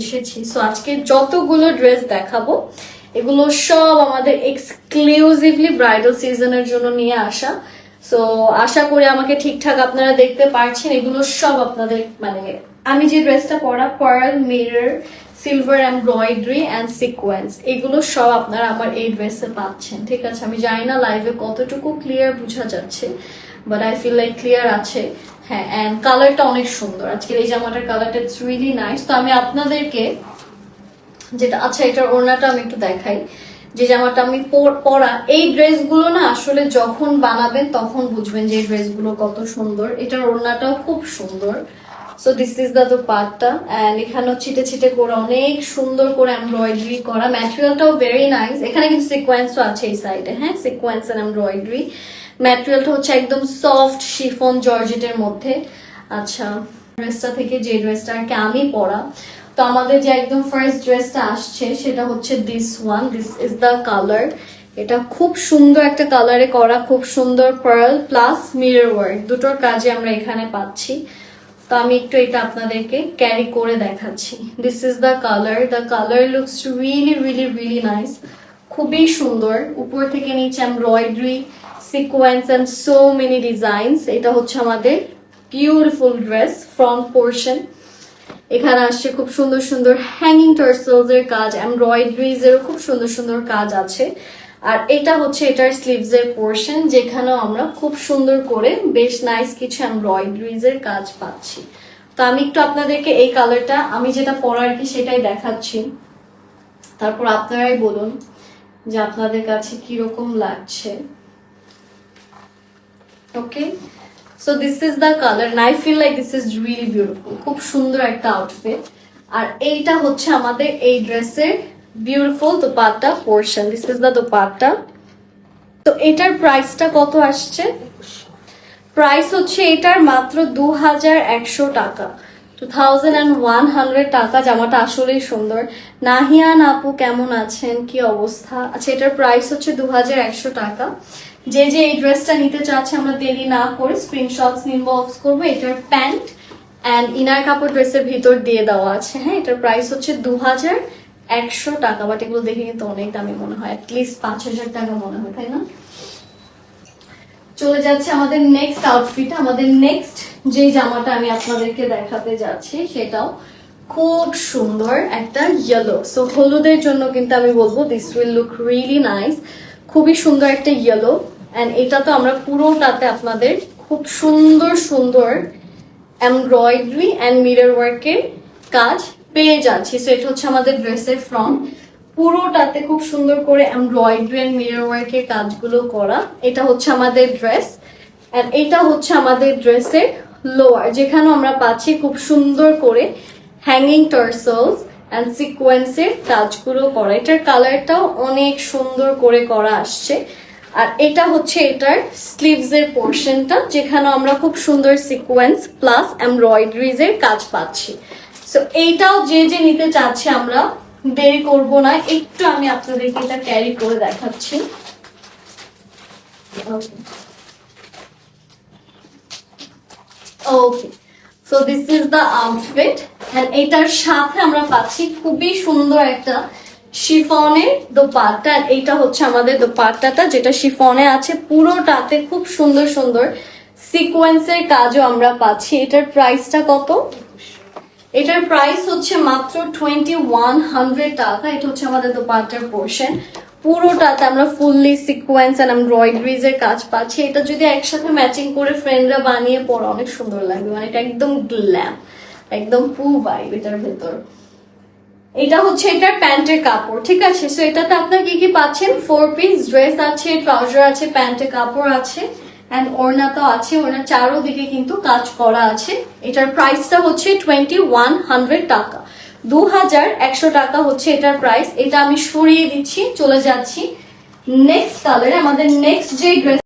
এসেছি। সো আজকে যতগুলো ড্রেস দেখাবো এগুলো সব আমাদের এক্সক্লুসিভলি ব্রাইডাল সিজনের জন্য নিয়ে আসা। সো আশা করি আমাকে ঠিকঠাক আপনারা দেখতে পারছেন। এগুলো সব আপনাদের মানে আমি যে ড্রেসটা পরা pearl mirror silver embroidery and sequence এগুলো সব আপনারা আমার এই ড্রেসে পাচ্ছেন। ঠিক আছে, আমি জানি না লাইভে কতটুকু ক্লিয়ার বোঝা যাচ্ছে, but I feel like clear আছে। হ্যাঁ, অ্যান্ড কালারটা অনেক সুন্দর আজকের এই জামাটার কালারটা, ইটস রিয়েলি নাইস। তো আমি আপনাদেরকে যেটা আচ্ছা এটার ওড়নাটা আমি একটু দেখাই। যে জামাটা আমি পরা, এই ড্রেসগুলো না আসলে যখন বানাবেন তখন বুঝবেন যে এই ড্রেসগুলো কত সুন্দর। এটার ওড়নাটাও খুব সুন্দর। সো দিস ইজ দ্য পার্টটা, অ্যান্ড এখানেও ছিটে ছিটে করে অনেক সুন্দর করে এমব্রয়ডারি করা, ম্যাটেরিয়ালটাও ভেরি নাইস। এখানে কিন্তু সিকোয়েন্সও আছে এই সাইডে, হ্যাঁ সিকোয়েন্স এন্ড এমব্রয়ডারি। ম্যাটেরিয়ালটা হচ্ছে একদম সফট শিফন জর্জেটের মধ্যে। আচ্ছা, ড্রেসটা থেকে যে ড্রেসটা আর কি আমি পরা, তো আমাদের যে একদম ফার্স্ট ড্রেসটা আসছে সেটা হচ্ছে this one, this is the colour. এটা খুব সুন্দর একটা কালারে করা, খুব সুন্দর পার্ল প্লাস মিরর ওয়ার্ক দুটোর কাজে আমরা এখানে পাচ্ছি। তো আমি একটু এটা আপনাদেরকে ক্যারি করে দেখাচ্ছি। This is the colour looks really really really nice, খুবই সুন্দর। উপর থেকে নিচে embroidery sequence and so many designs. এটা হচ্ছে আমাদের বিউটিফুল ড্রেস ফ্রন্ট পোর্শন। এখানে আসছে খুব সুন্দর সুন্দর হ্যাঙ্গিং টার্সেলস এর কাজ, এমব্রয়ডারিজ এর খুব সুন্দর সুন্দর কাজ আছে। আর এটা হচ্ছে এটার স্লিভস এর পোর্শন, যেখানেও আমরা খুব সুন্দর করে বেশ নাইস কিছু এমব্রয়ডারিজ এর কাজ পাচ্ছি। তো আমি একটু আপনাদেরকে এই কালারটা আমি যেটা পরা আর কি সেটাই দেখাচ্ছি, তারপর আপনারাই বলুন যে আপনাদের কাছে কিরকম লাগছে। Okay, so this is the colour and I feel like this is really beautiful, খুব সুন্দর একটা আউটফিট। আর এইটা হচ্ছে আমাদের এই ড্রেসের beautiful dupatta portion, this is the dupatta. তো এটার প্রাইসটা কত আসছে? প্রাইস হচ্ছে এটার মাত্র 2100 টাকা, 2100 টাকা। জামাটা আসলেই সুন্দর। নাহিয়ান আপু কেমন আছেন, কি অবস্থা? আচ্ছা, এটার প্রাইস হচ্ছে 2100 টাকা। যে যে এই ড্রেসটা নিতে চাচ্ছে আমরা দেরি না করে স্ক্রিনশটস ইনবক্স করবো। এটার প্যান্ট অ্যান্ড ইনার কাপড় ড্রেসের ভিতর দিয়ে দেওয়া আছে। হ্যাঁ, এটার প্রাইস হচ্ছে 2100 টাকা, বাট এগুলো দেখে কিন্তু অনেক দামি মনে হয়, অ্যাটলিস্ট 5000 টাকা মনে হয়, তাই না? চলে যাচ্ছে আমাদের নেক্সট আউটফিট। আমাদের নেক্সট যে জামাটা আমি আপনাদেরকে দেখাতে যাচ্ছি সেটাও খুব সুন্দর একটা ইয়েলো। সো হলুদের জন্য কিন্তু আমি বলবো this will look really nice. খুবই সুন্দর একটা ইয়েলো, অ্যান্ড এটা তো আমরা পুরোটাতে আপনাদের খুব সুন্দর সুন্দর এমব্রয়ডারি অ্যান্ড মিরর ওয়ার্কের কাজ পেয়ে যাচ্ছি। সো এটা হচ্ছে আমাদের ড্রেসের ফ্রন্ট, পুরোটাতে খুব সুন্দর করে এমব্রয়ডারি অ্যান্ড মিরর ওয়ার্কের কাজগুলো করা। এটা হচ্ছে আমাদের ড্রেস, অ্যান্ড এটা হচ্ছে আমাদের ড্রেসের লোয়ার, যেখানে আমরা পাচ্ছি খুব সুন্দর করে হ্যাঙ্গিং টার্সেলস অ্যান্ড সিকোয়েন্সের কাজগুলো করা। এটার কালারটাও অনেক সুন্দর করে করা আসছে। আর এটা হচ্ছে এটার স্লিভস এর পোর্শনটা, যেখানে আমরা খুব সুন্দর সিকোয়েন্স প্লাস এমব্রয়ডারিজ এর কাজ পাচ্ছি। সো এইটাও যে যে নিতে চাচ্ছে আমরা দেরি করব না, একটু আমি আপনাদেরকে এটা ক্যারি করে দেখাচ্ছি। Okay, so this is the outfit, and এটার সাথে আমরা পাচ্ছি খুবই সুন্দর একটা শিফনের দোপাট্টা। এইটা হচ্ছে আমাদের দোপাট্টাটা, যেটা শিফনে আছে, পুরোটাতে খুব সুন্দর সুন্দর সিকোয়েন্সের কাজও আমরা পাচ্ছি। এটার প্রাইসটা কত? এটার প্রাইস হচ্ছে মাত্র 2100 টাকা। এটা হচ্ছে আমাদের দোপাট্টার পোর্শন, পুরোটাতে আমরা ফুললি সিকোয়েন্স এন্ড এমব্রয়ডারিজ এর কাজ পাচ্ছি। এটা যদি একসাথে ম্যাচিং করে ফ্রেন্ডরা বানিয়ে পরে অনেক সুন্দর লাগবে, মানে এটা একদম গ্ল্যাম, একদম পু ভাইব এটার ভেতর। এটা হচ্ছে এটার প্যান্টের কাপড়, ঠিক আছে? সো এটাতে আপনার কি কি পাচ্ছেন? 4 পিস ড্রেস আছে, ট্রাউজার আছে, প্যান্টের কাপড় আছে, অ্যান্ড ওড়না তো আছে। ওড়নার চারোদিকে কিন্তু কাজ করা আছে। এটার প্রাইসটা হচ্ছে 2100 টাকা, 2100 টাকা হচ্ছে এটার প্রাইস। এটা আমি সরিয়ে দিচ্ছি, চলে যাচ্ছি নেক্সট কালারে। আমাদের নেক্সট যে ড্রেস